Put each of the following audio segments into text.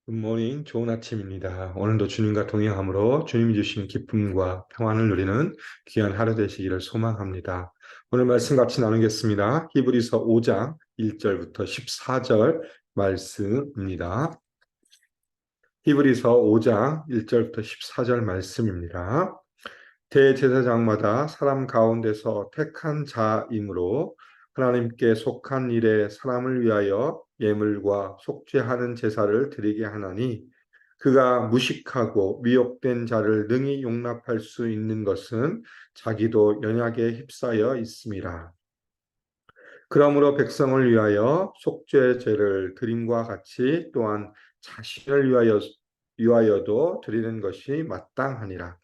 굿모닝, 좋은 아침입니다. 오늘도 주님과 동행함으로 주님이 주신 기쁨과 평안을 누리는 귀한 하루 되시기를 소망합니다. 오늘 말씀 같이 나누겠습니다. 히브리서 5장 1절부터 14절 말씀입니다. 히브리서 5장 1절부터 14절 말씀입니다. 대제사장마다 사람 가운데서 택한 자이므로 하나님께 속한 일에 사람을 위하여 예물과 속죄하는 제사를 드리게 하나니 그가 무식하고 미혹된 자를 능히 용납할 수 있는 것은 자기도 연약에 휩싸여 있음이라. 그러므로 백성을 위하여 속죄제를 드림과 같이 또한 자신을 위하여도 드리는 것이 마땅하니라.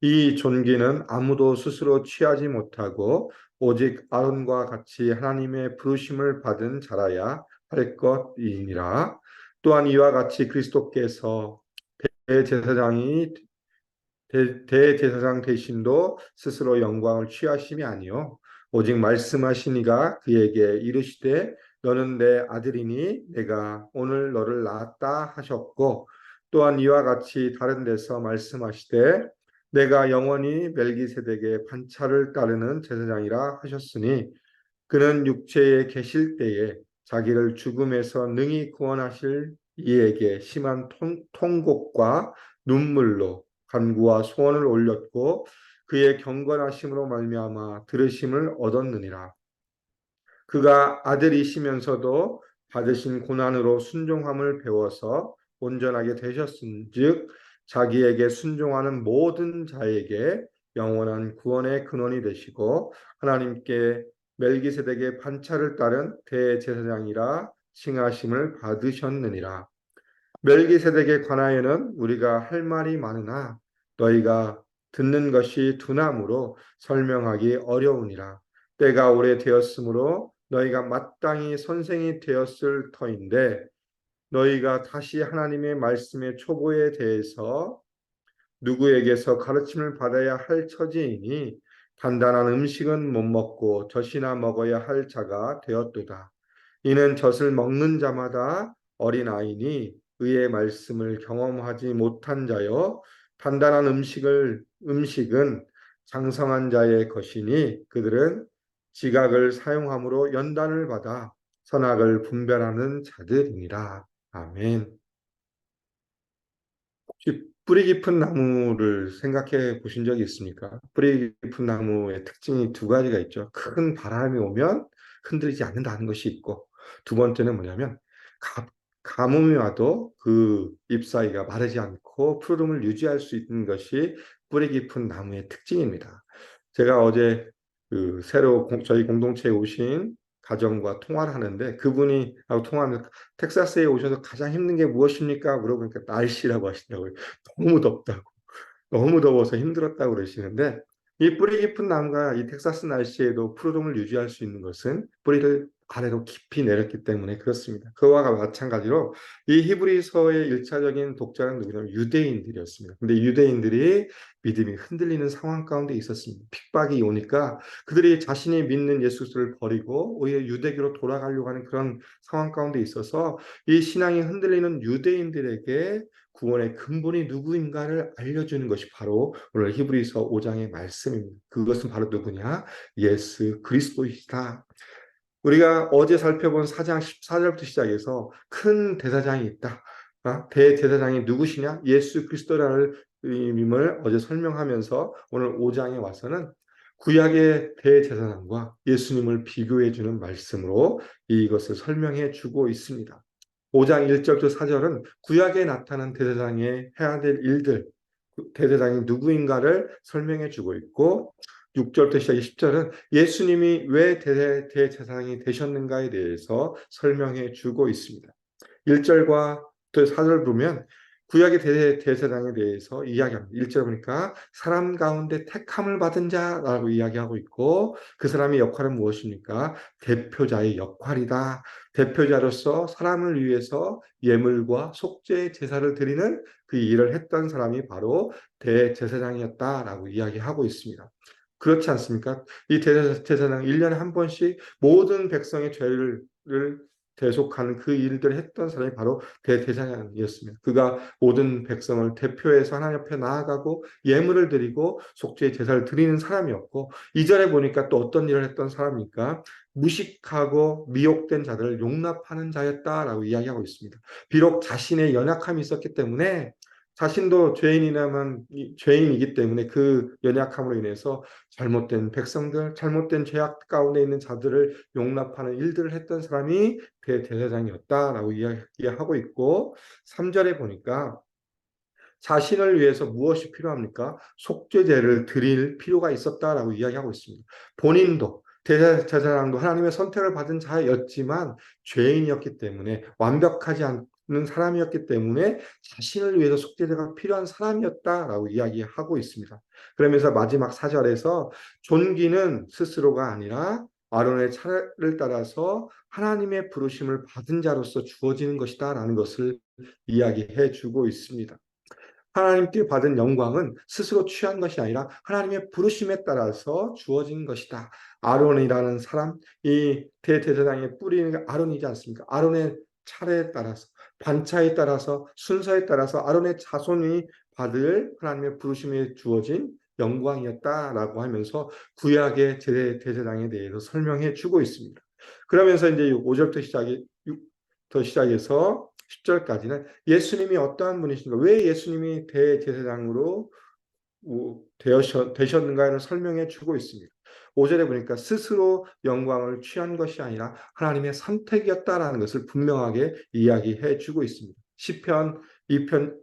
이 존귀는 아무도 스스로 취하지 못하고 오직 아론과 같이 하나님의 부르심을 받은 자라야 할 것이니라. 또한 이와 같이 그리스도께서 대제사장이 대제사장 되심도 스스로 영광을 취하심이 아니요 오직 말씀하시니가 그에게 이르시되 너는 내 아들이니 내가 오늘 너를 낳았다 하셨고 또한 이와 같이 다른 데서 말씀하시되 내가 영원히 멜기세덱의 판차를 따르는 제사장이라 하셨으니 그는 육체에 계실 때에 자기를 죽음에서 능히 구원하실 이에게 심한 통곡과 눈물로 간구와 소원을 올렸고 그의 경건하심으로 말미암아 들으심을 얻었느니라. 그가 아들이시면서도 받으신 고난으로 순종함을 배워서 온전하게 되셨은즉 자기에게 순종하는 모든 자에게 영원한 구원의 근원이 되시고 하나님께 멜기세덱의 판차를 따른 대제사장이라 칭하심을 받으셨느니라. 멜기세덱에 관하여는 우리가 할 말이 많으나 너희가 듣는 것이 두나무로 설명하기 어려우니라. 때가 오래되었으므로 너희가 마땅히 선생이 되었을 터인데 너희가 다시 하나님의 말씀의 초보에 대해서 누구에게서 가르침을 받아야 할 처지이니 단단한 음식은 못 먹고 젖이나 먹어야 할 자가 되었도다. 이는 젖을 먹는 자마다 어린아이니 의의 말씀을 경험하지 못한 자여 단단한 음식은 장성한 자의 것이니 그들은 지각을 사용함으로 연단을 받아 선악을 분별하는 자들이니라. 아멘. 혹시 뿌리 깊은 나무를 생각해 보신 적이 있습니까? 뿌리 깊은 나무의 특징이 두 가지가 있죠. 큰 바람이 오면 흔들리지 않는다는 것이 있고, 두 번째는 뭐냐면, 가뭄이 와도 그 잎사귀가 마르지 않고 푸름을 유지할 수 있는 것이 뿌리 깊은 나무의 특징입니다. 제가 어제 새로 저희 공동체에 오신 가정과 통화를 하는데 그분이 하고 통화하면서 텍사스에 오셔서 가장 힘든 게 무엇입니까? 물어보니까 날씨라고 하시더라고요. 너무 덥다고. 너무 더워서 힘들었다고 그러시는데 이 뿌리 깊은 나무가 이 텍사스 날씨에도 푸르름을 유지할 수 있는 것은 뿌리를 아래로 깊이 내렸기 때문에 그렇습니다. 그와 마찬가지로 이 히브리서의 일차적인 독자는 누구냐면 유대인들이었습니다. 근데 유대인들이 믿음이 흔들리는 상황 가운데 있었습니다. 핍박이 오니까 그들이 자신이 믿는 예수를 버리고 오히려 유대교로 돌아가려고 하는 그런 상황 가운데 있어서 이 신앙이 흔들리는 유대인들에게 구원의 근본이 누구인가를 알려주는 것이 바로 오늘 히브리서 5장의 말씀입니다. 그것은 바로 누구냐? 예수 그리스도이시다. 우리가 어제 살펴본 4장 14절부터 시작해서 큰 대사장이 있다. 대제사장이 누구시냐? 예수 그리스도라는 임을 어제 설명하면서 오늘 5장에 와서는 구약의 대제사장과 예수님을 비교해 주는 말씀으로 이것을 설명해 주고 있습니다. 5장 1절부터 4절은 구약에 나타난 대제사장이 해야 될 일들, 대제사장이 누구인가를 설명해 주고 있고 6절부터 시작 10절은 예수님이 왜 대제사장이 되셨는가에 대해서 설명해 주고 있습니다. 1절과 4절 보면 구약의 대제사장에 대해서 이야기합니다. 1절 보니까 사람 가운데 택함을 받은 자라고 이야기하고 있고 그 사람의 역할은 무엇입니까? 대표자의 역할이다. 대표자로서 사람을 위해서 예물과 속죄 제사를 드리는 그 일을 했던 사람이 바로 대제사장이었다라고 이야기하고 있습니다. 그렇지 않습니까? 이 대제사장 1년에 한 번씩 모든 백성의 죄를 대속하는 그 일들을 했던 사람이 바로 대제사장이었습니다. 그가 모든 백성을 대표해서 하나님 앞에 나아가고 예물을 드리고 속죄의 제사를 드리는 사람이었고, 2절에 보니까 또 어떤 일을 했던 사람입니까? 무식하고 미혹된 자들을 용납하는 자였다라고 이야기하고 있습니다. 비록 자신의 연약함이 있었기 때문에, 자신도 죄인이기 때문에 그 연약함으로 인해서 잘못된 백성들, 잘못된 죄악 가운데 있는 자들을 용납하는 일들을 했던 사람이 대제사장이었다라고 이야기하고 있고, 3절에 보니까 자신을 위해서 무엇이 필요합니까? 속죄제를 드릴 필요가 있었다라고 이야기하고 있습니다. 본인도 대제사장도 하나님의 선택을 받은 자였지만 죄인이었기 때문에, 완벽하지 않는 사람이었기 때문에 자신을 위해서 속죄제가 필요한 사람이었다라고 이야기하고 있습니다. 그러면서 마지막 4절에서 존귀는 스스로가 아니라 아론의 차례를 따라서 하나님의 부르심을 받은 자로서 주어지는 것이다라는 것을 이야기해 주고 있습니다. 하나님께 받은 영광은 스스로 취한 것이 아니라 하나님의 부르심에 따라서 주어진 것이다. 아론이라는 사람, 이 대제사장의 뿌리는 아론이지 않습니까? 아론의 차례에 따라서, 반차에 따라서, 순서에 따라서 아론의 자손이 받을 하나님의 부르심에 주어진 영광이었다라고 하면서 구약의 대제사장에 대해서 설명해 주고 있습니다. 그러면서 이제 5절부터 시작해서 10절까지는 예수님이 어떠한 분이신가, 왜 예수님이 대제사장으로 되셨는가를 설명해 주고 있습니다. 5절에 보니까 스스로 영광을 취한 것이 아니라 하나님의 선택이었다라는 것을 분명하게 이야기해 주고 있습니다. 시편 2편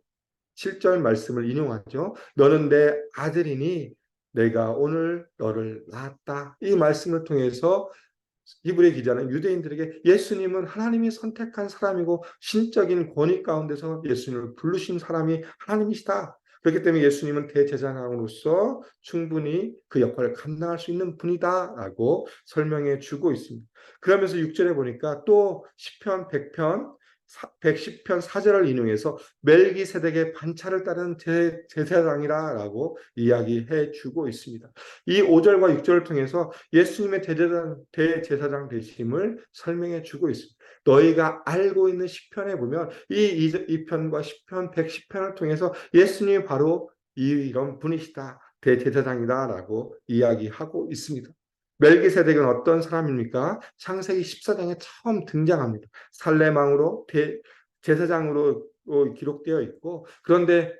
7절 말씀을 인용하죠. 너는 내 아들이니 내가 오늘 너를 낳았다. 이 말씀을 통해서 히브리 기자는 유대인들에게 예수님은 하나님이 선택한 사람이고 신적인 권위 가운데서 예수님을 부르신 사람이 하나님이시다. 그렇기 때문에 예수님은 대제사장으로서 충분히 그 역할을 감당할 수 있는 분이다라고 설명해 주고 있습니다. 그러면서 6절에 보니까 또 시편 100편 110편 4절을 인용해서 멜기세덱의 반차를 따른 제사장이라고 이야기해 주고 있습니다. 이 5절과 6절을 통해서 예수님의 대제사장 되심을 설명해 주고 있습니다. 너희가 알고 있는 시편에 보면 이 2편과 시편 110편을 통해서 예수님이 바로 이런 분이시다, 대제사장이다라고 이야기하고 있습니다. 멜기세덱은 어떤 사람입니까? 창세기 14장에 처음 등장합니다. 살레망으로 제사장으로 기록되어 있고, 그런데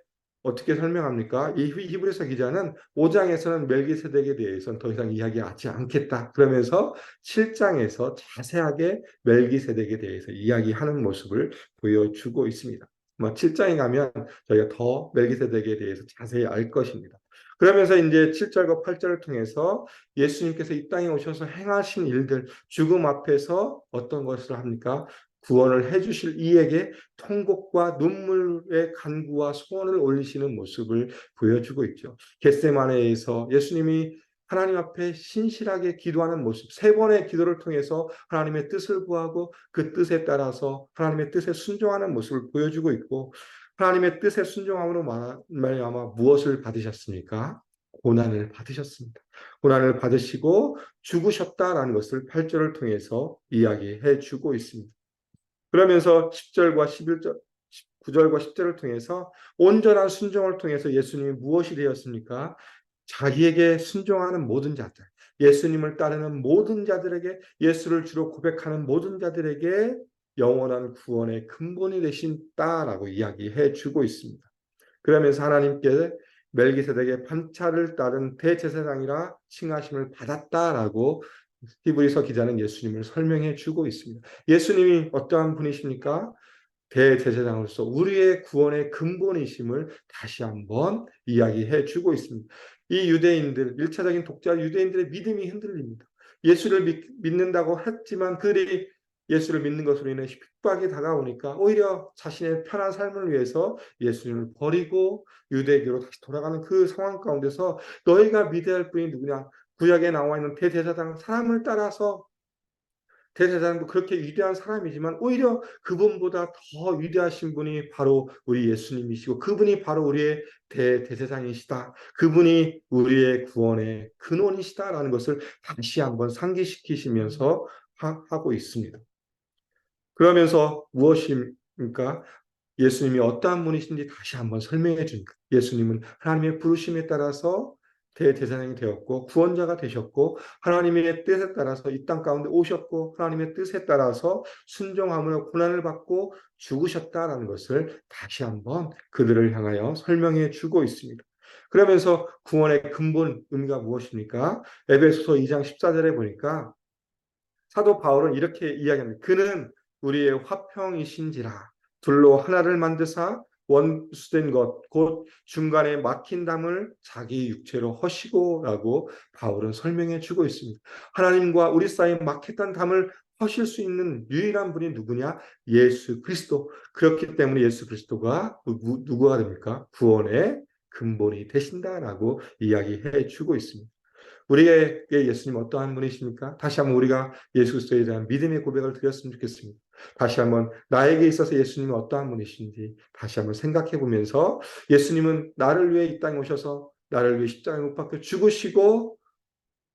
어떻게 설명합니까? 이 히브리서 기자는 5장에서는 멜기세덱에 대해서는 더 이상 이야기하지 않겠다. 그러면서 7장에서 자세하게 멜기세덱에 대해서 이야기하는 모습을 보여주고 있습니다. 7장에 가면 저희가 더 멜기세덱에 대해서 자세히 알 것입니다. 그러면서 이제 7절과 8절을 통해서 예수님께서 이 땅에 오셔서 행하신 일들, 죽음 앞에서 어떤 것을 합니까? 구원을 해주실 이에게 통곡과 눈물의 간구와 소원을 올리시는 모습을 보여주고 있죠. 겟세마네에서 예수님이 하나님 앞에 신실하게 기도하는 모습, 3번의 기도를 통해서 하나님의 뜻을 구하고 그 뜻에 따라서 하나님의 뜻에 순종하는 모습을 보여주고 있고, 하나님의 뜻에 순종함으로 말미암아 무엇을 받으셨습니까? 고난을 받으셨습니다. 고난을 받으시고 죽으셨다라는 것을 8절을 통해서 이야기해 주고 있습니다. 그러면서 10절과 11절, 9절과 10절을 통해서 온전한 순종을 통해서 예수님이 무엇이 되었습니까? 자기에게 순종하는 모든 자들, 예수님을 따르는 모든 자들에게, 예수를 주로 고백하는 모든 자들에게 영원한 구원의 근본이 되신다라고 이야기해 주고 있습니다. 그러면서 하나님께 멜기세덱의 판차를 따른 대제사장이라 칭하심을 받았다라고 히브리서 기자는 예수님을 설명해 주고 있습니다. 예수님이 어떠한 분이십니까? 대제사장으로서 우리의 구원의 근본이심을 다시 한번 이야기해 주고 있습니다. 이 유대인들, 1차적인 독자 유대인들의 믿음이 흔들립니다. 예수를 믿는다고 했지만 그들이 예수를 믿는 것으로 인해 핍박이 다가오니까 오히려 자신의 편한 삶을 위해서 예수님을 버리고 유대교로 다시 돌아가는 그 상황 가운데서 너희가 믿어야 할 분이 누구냐? 구약에 나와 있는 대제사장 사람을 따라서, 대제사장도 그렇게 위대한 사람이지만 오히려 그분보다 더 위대하신 분이 바로 우리 예수님이시고, 그분이 바로 우리의 대제사장이시다. 그분이 우리의 구원의 근원이시다라는 것을 다시 한번 상기시키시면서 하고 있습니다. 그러면서 무엇입니까? 예수님이 어떠한 분이신지 다시 한번 설명해 줍니다. 예수님은 하나님의 부르심에 따라서 대제사장이 되었고 구원자가 되셨고 하나님의 뜻에 따라서 이 땅 가운데 오셨고 하나님의 뜻에 따라서 순종함으로 고난을 받고 죽으셨다라는 것을 다시 한번 그들을 향하여 설명해 주고 있습니다. 그러면서 구원의 근본 의미가 무엇입니까? 에베소서 2장 14절에 보니까 사도 바울은 이렇게 이야기합니다. 그는 우리의 화평이신지라 둘로 하나를 만드사 원수된 것 곧 중간에 막힌 담을 자기 육체로 허시고라고 바울은 설명해 주고 있습니다. 하나님과 우리 사이에 막혔던 담을 허실 수 있는 유일한 분이 누구냐? 예수 그리스도. 그렇기 때문에 예수 그리스도가 누구가 됩니까? 구원의 근본이 되신다라고 이야기해 주고 있습니다. 우리에게 예수님 어떠한 분이십니까? 다시 한번 우리가 예수 그리스도에 대한 믿음의 고백을 드렸으면 좋겠습니다. 다시 한번 나에게 있어서 예수님은 어떠한 분이신지 다시 한번 생각해 보면서 예수님은 나를 위해 이 땅에 오셔서 나를 위해 십자가에 못 박혀 죽으시고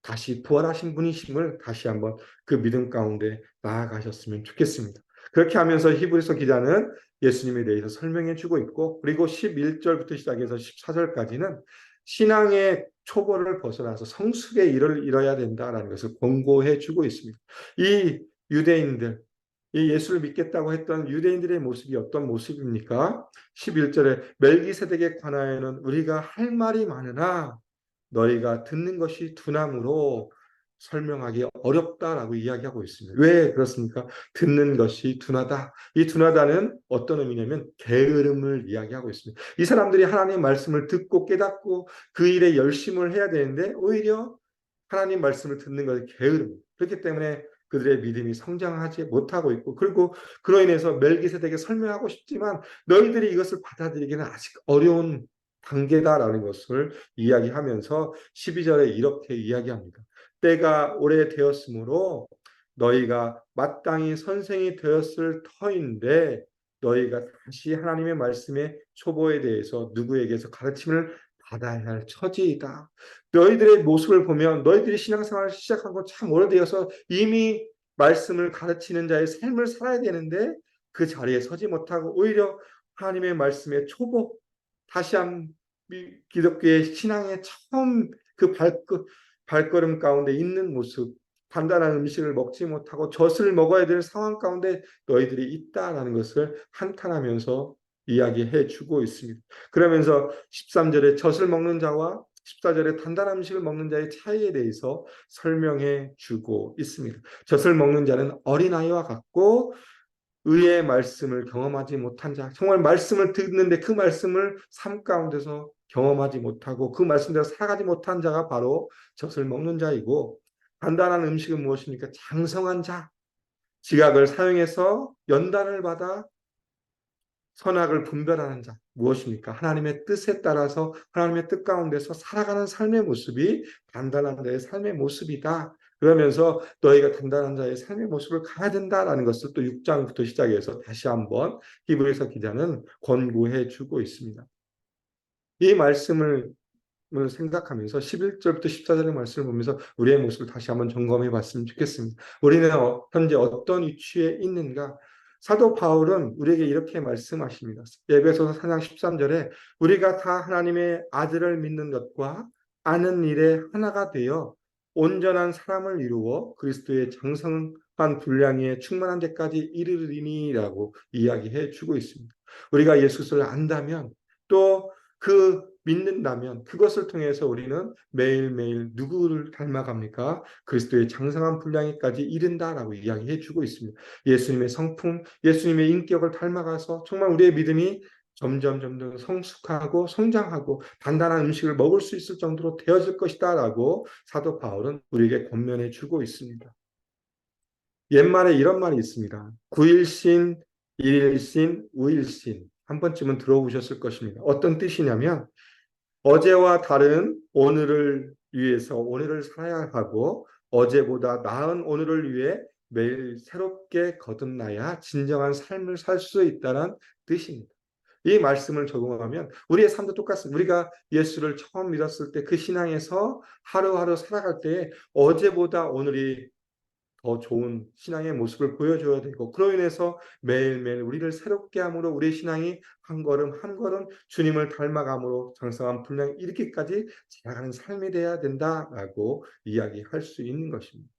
다시 부활하신 분이심을 다시 한번 그 믿음 가운데 나아가셨으면 좋겠습니다. 그렇게 하면서 히브리서 기자는 예수님에 대해서 설명해 주고 있고 그리고 11절부터 시작해서 14절까지는 신앙의 초보를 벗어나서 성숙의 일을 이뤄야 된다라는 것을 권고해 주고 있습니다. 이 유대인들, 이 예수를 믿겠다고 했던 유대인들의 모습이 어떤 모습입니까? 11절에 멜기세덱에 관하여는 우리가 할 말이 많으나 너희가 듣는 것이 둔함으로 설명하기 어렵다라고 이야기하고 있습니다. 왜 그렇습니까? 듣는 것이 둔하다. 이 둔하다는 어떤 의미냐면 게으름을 이야기하고 있습니다. 이 사람들이 하나님의 말씀을 듣고 깨닫고 그 일에 열심을 해야 되는데 오히려 하나님 말씀을 듣는 것이 게으름. 그렇기 때문에 그들의 믿음이 성장하지 못하고 있고 그리고 그로 인해서 멜기세덱에게 설명하고 싶지만 너희들이 이것을 받아들이기는 아직 어려운 단계다라는 것을 이야기하면서 12절에 이렇게 이야기합니다. 때가 오래되었으므로 너희가 마땅히 선생이 되었을 터인데 너희가 다시 하나님의 말씀의 초보에 대해서 누구에게서 가르침을 받아야 할 처지이다. 너희들의 모습을 보면 너희들이 신앙생활을 시작한 건 참 오래되어서 이미 말씀을 가르치는 자의 삶을 살아야 되는데 그 자리에 서지 못하고 오히려 하나님의 말씀의 초보, 다시 한 기독교의 신앙의 처음 그 발걸음 가운데 있는 모습, 단단한 음식을 먹지 못하고 젖을 먹어야 될 상황 가운데 너희들이 있다라는 것을 한탄하면서 이야기해 주고 있습니다. 그러면서 13절에 젖을 먹는 자와 14절에 단단한 음식을 먹는 자의 차이에 대해서 설명해 주고 있습니다. 젖을 먹는 자는 어린아이와 같고 의의 말씀을 경험하지 못한 자, 정말 말씀을 듣는데 그 말씀을 삶 가운데서 경험하지 못하고 그 말씀대로 살아가지 못한 자가 바로 젖을 먹는 자이고 단단한 음식은 무엇입니까? 장성한 자, 지각을 사용해서 연단을 받아 선악을 분별하는 자 무엇입니까? 하나님의 뜻에 따라서 하나님의 뜻 가운데서 살아가는 삶의 모습이 단단한 자의 삶의 모습이다. 그러면서 너희가 단단한 자의 삶의 모습을 가야 된다라는 것을 또 6장부터 시작해서 다시 한번 히브리서 기자는 권고해 주고 있습니다. 이 말씀을 생각하면서 11절부터 14절의 말씀을 보면서 우리의 모습을 다시 한번 점검해 봤으면 좋겠습니다. 우리는 현재 어떤 위치에 있는가? 사도 바울은 우리에게 이렇게 말씀하십니다. 에베소서 4장 13절에 우리가 다 하나님의 아들을 믿는 것과 아는 일에 하나가 되어 온전한 사람을 이루어 그리스도의 장성한 분량에 충만한 데까지 이르리니라고 이야기해 주고 있습니다. 우리가 예수를 안다면 또 그 믿는다면 그것을 통해서 우리는 매일매일 누구를 닮아갑니까? 그리스도의 장성한 분량에까지 이른다라고 이야기해 주고 있습니다. 예수님의 성품, 예수님의 인격을 닮아가서 정말 우리의 믿음이 점점 성숙하고 성장하고 단단한 음식을 먹을 수 있을 정도로 되어질 것이다라고 사도 바울은 우리에게 권면해 주고 있습니다. 옛말에 이런 말이 있습니다. 9일신, 1일신, 5일신 한 번쯤은 들어보셨을 것입니다. 어떤 뜻이냐면 어제와 다른 오늘을 위해서 오늘을 살아야 하고 어제보다 나은 오늘을 위해 매일 새롭게 거듭나야 진정한 삶을 살 수 있다는 뜻입니다. 이 말씀을 적용하면 우리의 삶도 똑같습니다. 우리가 예수를 처음 믿었을 때 그 신앙에서 하루하루 살아갈 때 어제보다 오늘이 더 좋은 신앙의 모습을 보여줘야 되고, 그로 인해서 매일매일 우리를 새롭게 함으로 우리의 신앙이 한 걸음 한 걸음 주님을 닮아감으로 장성한 분량이 이렇게까지 자라가는 삶이 돼야 된다라고 이야기할 수 있는 것입니다.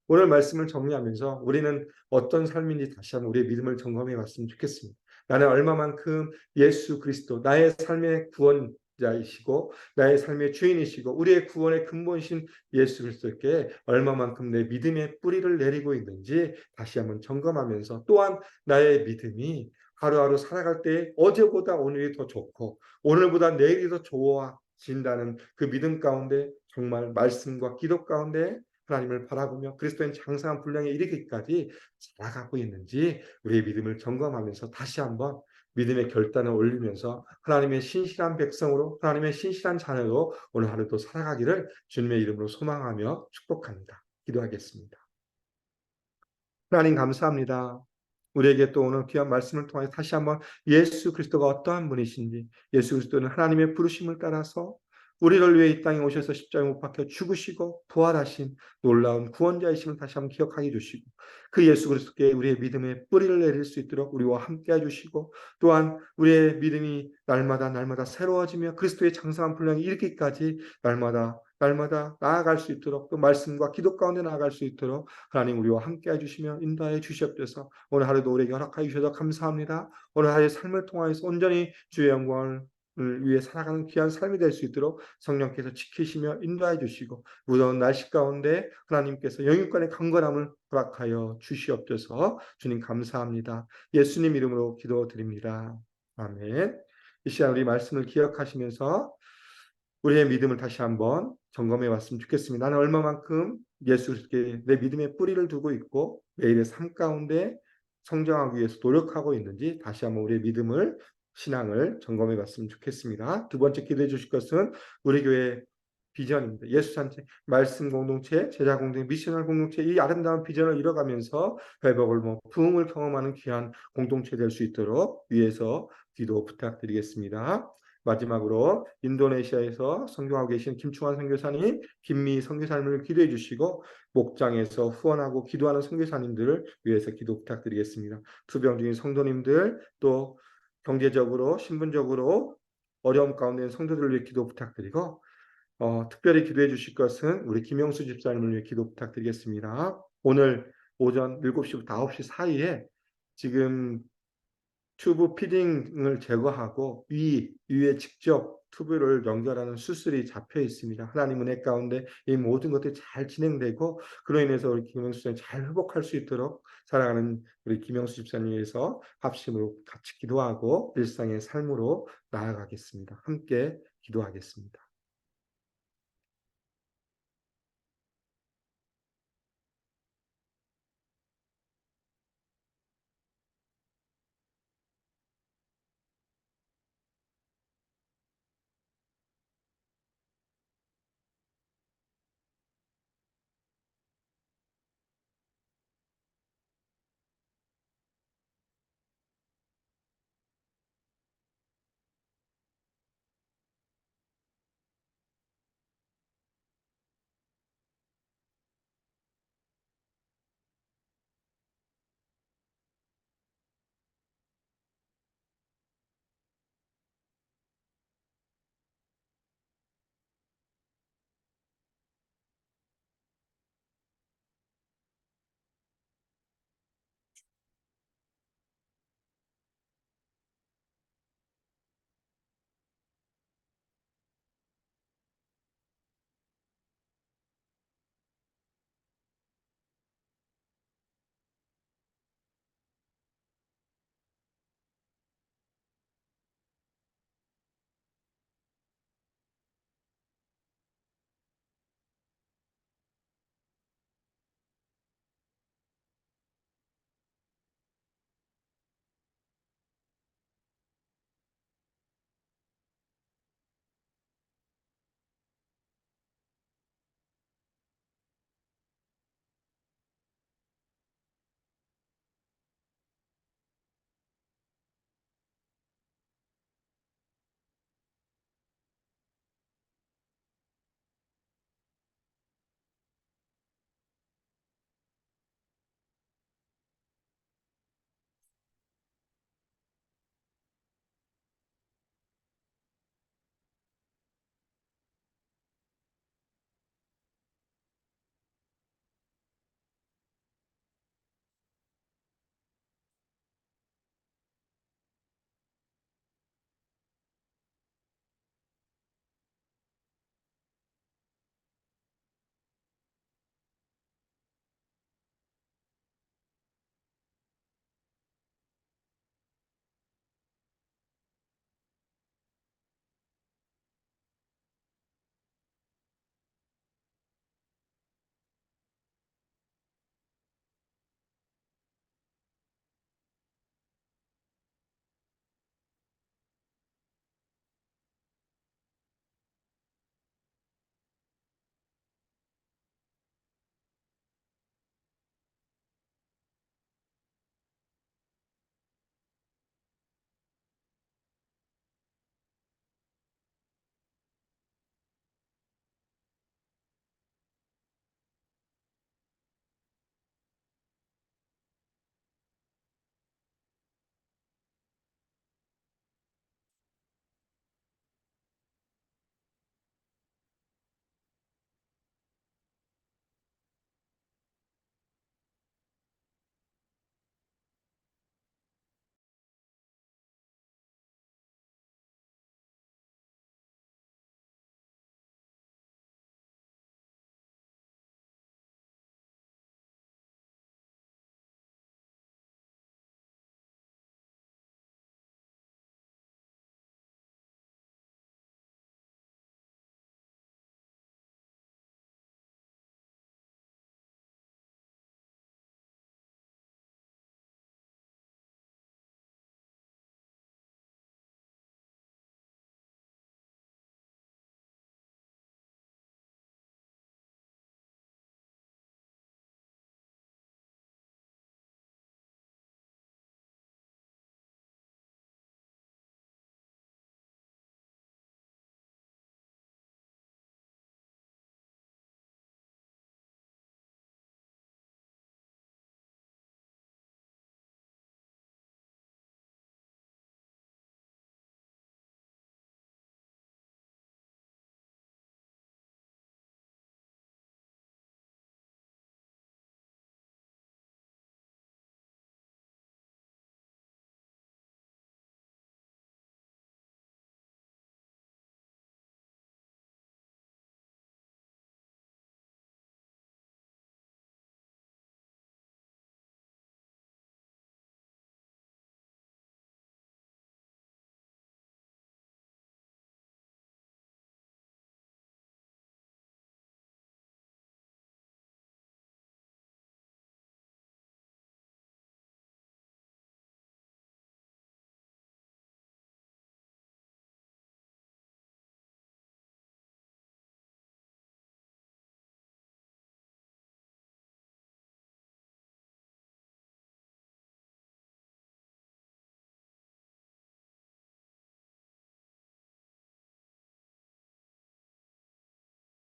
오늘 말씀을 정리하면서 우리는 어떤 삶인지 다시 한번 우리의 믿음을 점검해 봤으면 좋겠습니다. 나는 얼마만큼 예수 그리스도, 나의 삶의 구원자이시고 나의 삶의 주인이시고 우리의 구원의 근본이신 예수 그리스도께 얼마만큼 내 믿음의 뿌리를 내리고 있는지 다시 한번 점검하면서, 또한 나의 믿음이 하루하루 살아갈 때 어제보다 오늘이 더 좋고 오늘보다 내일이 더 좋아진다는 그 믿음 가운데, 정말 말씀과 기도 가운데 하나님을 바라보며 그리스도인 장성한 분량에 이르기까지 살아가고 있는지 우리의 믿음을 점검하면서 다시 한번 믿음의 결단을 올리면서 하나님의 신실한 백성으로, 하나님의 신실한 자녀로 오늘 하루도 살아가기를 주님의 이름으로 소망하며 축복합니다. 기도하겠습니다. 하나님 감사합니다. 우리에게 또 오늘 귀한 말씀을 통해 다시 한번 예수 그리스도가 어떠한 분이신지, 예수 그리스도는 하나님의 부르심을 따라서 우리를 위해 이 땅에 오셔서 십자가에 못 박혀 죽으시고 부활하신 놀라운 구원자이심을 다시 한번 기억하게 해주시고, 그 예수 그리스도께 우리의 믿음의 뿌리를 내릴 수 있도록 우리와 함께 해주시고, 또한 우리의 믿음이 날마다 날마다 새로워지며 그리스도의 장성한 분량이 이르기까지 날마다 나아갈 수 있도록, 또 말씀과 기도 가운데 나아갈 수 있도록 하나님 우리와 함께 해주시며 인도하여 주시옵소서. 오늘 하루도 우리에게 허락하여 주셔서 감사합니다. 오늘 하루의 삶을 통하여서 온전히 주의 영광을 위해 살아가는 귀한 삶이 될 수 있도록 성령께서 지키시며 인도하여 주시고, 무더운 날씨 가운데 하나님께서 영육간의 강건함을 허락하여 주시옵소서. 주님 감사합니다. 예수님 이름으로 기도드립니다. 아멘. 이 시간 우리 말씀을 기억하시면서 우리의 믿음을 다시 한번 점검해 봤으면 좋겠습니다. 나는 얼마만큼 예수 그리스도께 내 믿음의 뿌리를 두고 있고 매일의 삶 가운데 성장하기 위해서 노력하고 있는지 다시 한번 우리의 믿음을, 신앙을 점검해 봤으면 좋겠습니다. 두 번째 기도해 주실 것은 우리 교회 비전입니다. 예수 산책, 말씀 공동체, 제자 공동체, 미셔널 공동체, 이 아름다운 비전을 이뤄가면서 회복을 부흥을 경험하는 귀한 공동체 될 수 있도록 위해서 기도 부탁드리겠습니다. 마지막으로 인도네시아에서 선교하고 계신 김충환 선교사님, 김미 선교사님을 기도해 주시고, 목장에서 후원하고 기도하는 선교사님들을 위해서 기도 부탁드리겠습니다. 투병 중인 성도님들, 또 경제적으로 신분적으로 어려움 가운데 있는 성도들을 위해 기도 부탁드리고, 특별히 기도해 주실 것은 우리 김영수 집사님을 위해 기도 부탁드리겠습니다. 오늘 오전 7시부터 9시 사이에 지금 튜브 피딩을 제거하고 위에 직접 튜브를 연결하는 수술이 잡혀 있습니다. 하나님 은혜 가운데 이 모든 것들이 잘 진행되고, 그로 인해서 우리 김영수 집사님 잘 회복할 수 있도록 사랑하는 우리 김영수 집사님 위해서 합심으로 같이 기도하고 일상의 삶으로 나아가겠습니다. 함께 기도하겠습니다.